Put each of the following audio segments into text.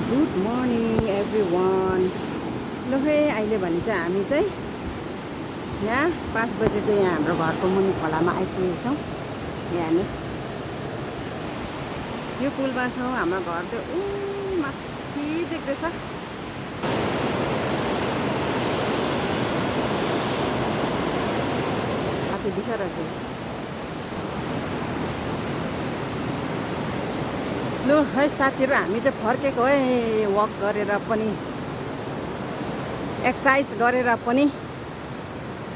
Good morning everyone. ल है अहिले भने चाहिँ हामी चाहिँ यहाँ 5 बजे चाहिँ यहाँ हाम्रो घरको मुनि खोलामा आइपुगेको छौँ। यहाँ हेर्नुहोस्, यो पुलमा छौँ। हाम्रो घर चाहिँ माथि देख्दैछ। माथि बिचरा चाहिँ लु है साथीहरू, हामी चाहिँ फर्केको है। वक गरेर पनि, एक्सर्साइज गरेर पनि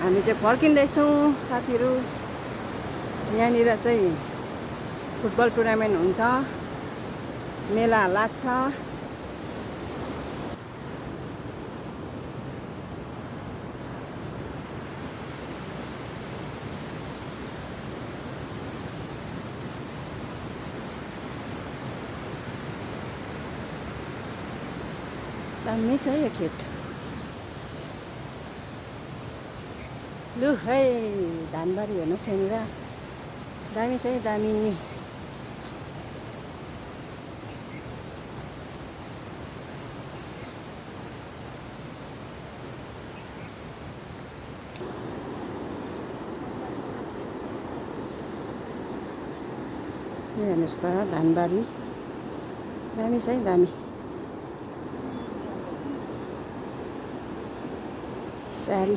हामी चाहिँ फर्किँदैछौँ साथीहरू। यहाँनिर चाहिँ फुटबल टुर्नामेन्ट हुन्छ, मेला लाग्छ। दामी छ यो खेत। लु है धानबारी हेर्नुहोस्, यहाँनिर दामी छ है, दामी। हेर्नुहोस् त धानबारी दामी छ है, दामी। सारी